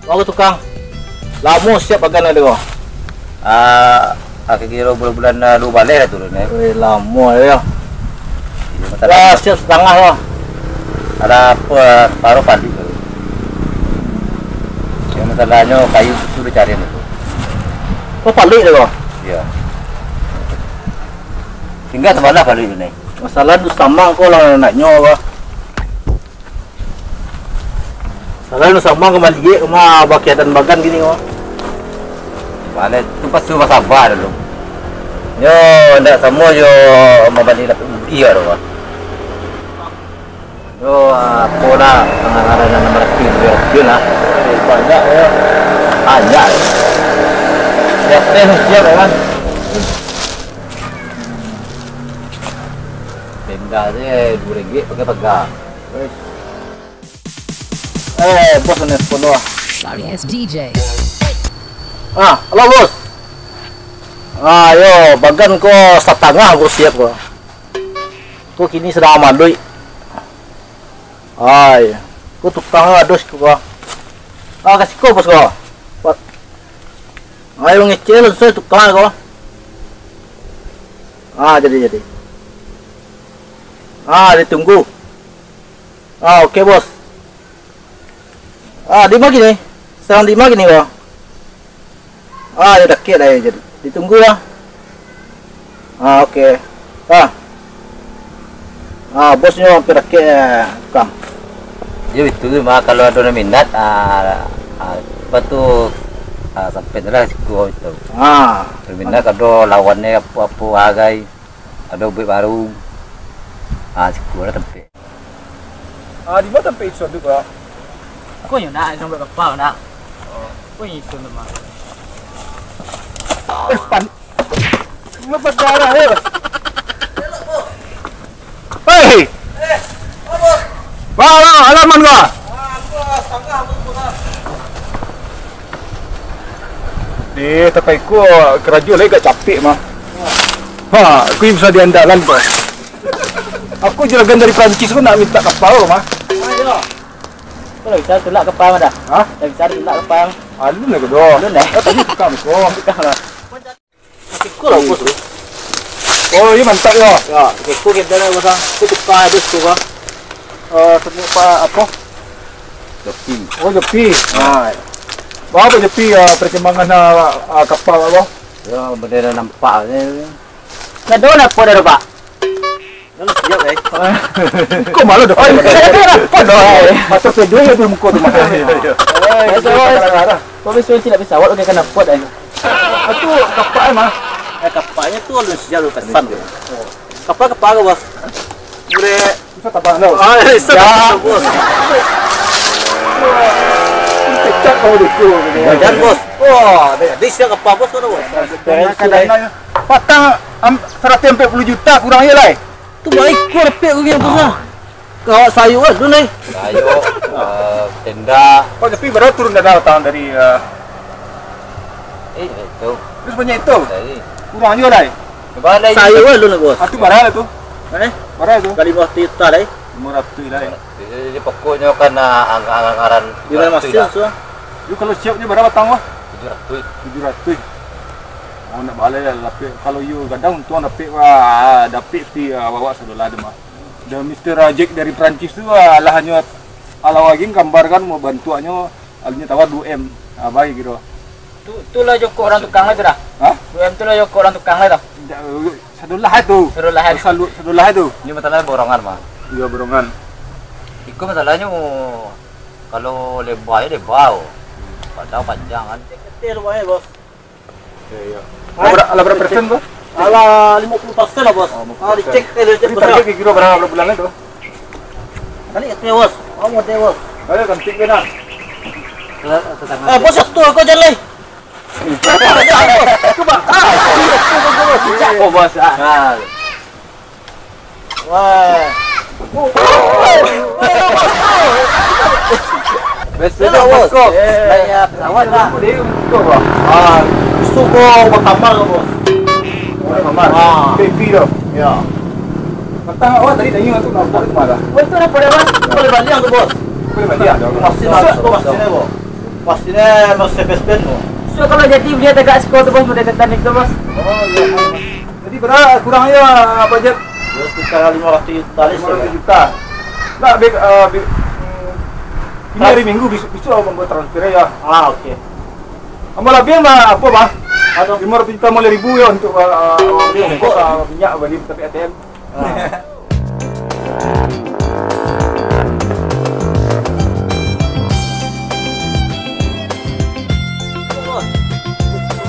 Mau tukang. Lama siap akan ada kau. Kira bulan-bulan lu balik lah turun Lama ya. Wah, siap setengah loh. Ada apa taruh padi tu. Yang masalahnya kayu sudah cari itu. Kau balik dah kau. Ya. Tinggal sebelah balik ini. Masalah tu sama kau lah naknya kau. Masalah tu sama kau balik ke mah bakian dan bagan gini kau. Balik tu pasti masa sabar dulu. Yo, ndak semua yo membalik dapat iya doh. Yo, apa dah pengajaran nomor kiri lah. Banyak ya. Banyak. Siap siap kan. Benda je RM2 pakai pegang. Bos ni sepuluh. Sorry, it's DJ. Halo bos. Yo, bagan ko setengah ko siap ko. Ko kini sedang amadoi. Ko tukang ados ko. Kasih ko bos ko. Ayo ngecel saya tukang ko. Jadi. Ditunggu. Oke bos. Di mana gini? Sekarang di mana gini ko? Ya dekat dah jadi. Ditunggu ya. Oke. Bosnya hampir dekat tukang. Ya itu mah kalau ada minat apa tu sampai dah siku itu. Minat kalau lawannya apa agai ada ubi baru. Siku dah tempat. Di mana tempat itu tu kau? Kau yang nak sampai kapal nak. Kau yang itu nama. Lepas darah ya. Hei. Bawa halaman kau. Tapi ku kerja lagi gak capek mah. Aku bisa di andalan kau. Aku juragan dari Prancis aku nak minta kapal mah. Ayo. Kau dah bisa tulak kapal dah. Dah bisa tulak kapal. Alun lah kedua. Alun dah. Tadi tukang kau. Tukang lah. Aku lah bos. Ini mantap ya. Ya, aku kita dah pasang. Aku tukang ada suka. Apa? Joki. Jepi. Berapa jepi perkembangan kapal apa? Ya benda nampak ni. Kau nak apa dah pak? Lalu siap Kau malu dah. Apa dah? Masa kedua ya belum kau tu mah. Kau besok tidak bisa awak kena apa dah? Itu kapal mah. Kapalnya tu lu siap lu pesan. Kapal ke bos? Boleh bisa tabang dah. Ya bos. Cek kau dulu. Dan bos. Wah, dia siap kapal bos tu bos. Kadang-kadang patang 140 juta kurang je lah. Tu baik kau repek kau yang bos. Kau sayur tu ni. Sayur, tenda. Oh, tapi baru turun datang dari Itu. terus banyak itu. Dari. Kurang je lah. Balai. Sayur tu ni bos. Itu barang tu. Barang tu. Kali 50 juta dah. 500 lah. Jadi pokoknya kan anggaran Di mana masih tu? You kalau siapnya berapa tang wah? 700. 700. Oh nak balai lah lapik. Kalau you kadang tuan dapat wah dapat pi bawa sedolah ada mah. Dan Mr. Rajek dari Prancis tu lah hanya ala lagi gambarkan mau bantuannya alnya tawar 2M. Baik gitu. Tu lah joko orang tukang lah tu dah. UM tu lah joko orang tukang lah tu. Sedolah itu. Sedolah itu. Ini masalah borongan mah. Iya borongan. Itu masalahnya kalau lebarnya lebar. Padahal panjang kan. Kecil lumayan bos. Iya. Berapa persen bos? Ala 50% lah bos. Dicek Jadi target kira berapa bulan itu? Kali tewas. Mau tewas. Ayo kan tik benar. Bos satu kau jalan. Oh bos. Wah. Biasa bos. Saya pesawat lah. Suku berkamar bos. Kamar. Baby tu. Ya. Matang awak tadi tanya tu nak ke mana? Bos tu nak pada bos. Boleh balik tu bos. Boleh balik. Masih masuk bos sini bos. pastinya mas CPSPN lo. So kalau jadi dia tegak skor tu bos, mudah teknik tu bos. Oh iya. Jadi berapa kurangnya budget? Ya sekitar 500 juta. 500 juta. Nah, ini hari Minggu besok membuat transfer ya. Ah oke. Kamu lebih mah apa bang? Ada 500 juta mulai ribu ya untuk minyak balik tapi ATM.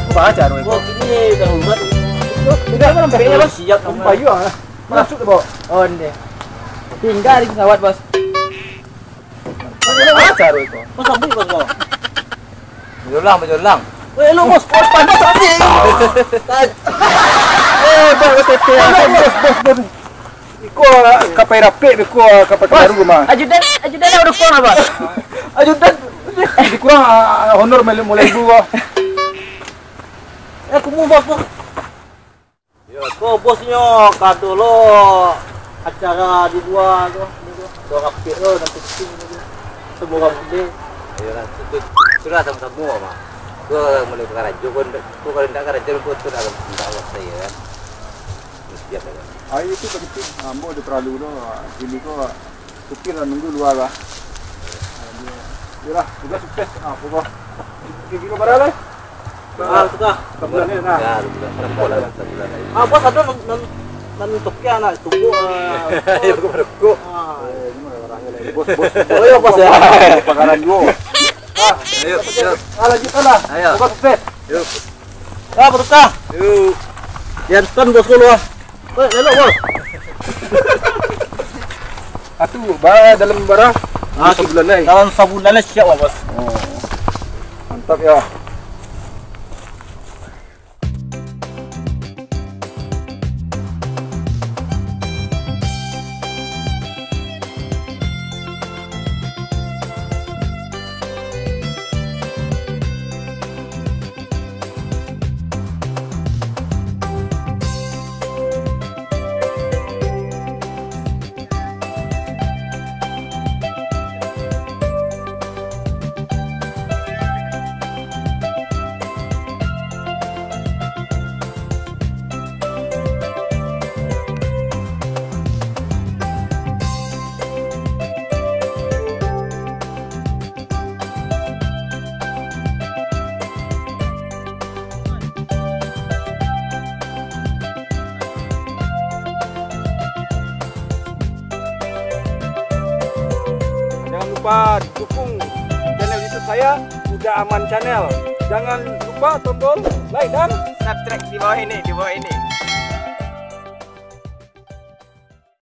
Baca roy. Bos ini udah umat. Tidak kan sampai Bos siap kamu. Payu ah. Masuk tu bawa. Oh ini. Tinggal di pesawat bos. Baca roy tu. Bos sampai bos bos. Bejulang. Weh lu bos panas tadi. Bos OTP. Bos. Iko kapai rapi iko kapai baru mah. Ajudan udah phone apa? Ajudan dikurang honor mulai ribu. Kamu bos. Ya, kau bosnya kado lo acara di luar tu. Dua rapi lo nanti kesini tu. Semua gede. Ayo lah, sudah sama-sama mah. Gua mulai kerja, gua kalau tidak kerja gua tu dalam Allah saya kan. Siap ya. Ayo itu penting. Ambo udah terlalu dulu. Sini kok supir nunggu luar lah. Yalah, juga sukses. Pokok kita berapa? Sudah. Sebulan ni nah. Ya, sebulan lagi. Bos ada nutupnya anak tunggu. Ya, gua berku. Bos. Oh iya bos ya. Pakaran dulu. Ayo. Lanjutkanlah. Ayo. Semoga sukses. Yuk. Berkah. Yuk. Jantan bos lu ah. Lelok bos. Atuh, dalam barang. Sebulan lagi. Dalam sebulan siap bos. Mantap ya. Jangan lupa dukung channel YouTube saya, Udah Aman Channel. Jangan lupa tombol like dan subscribe di bawah ini.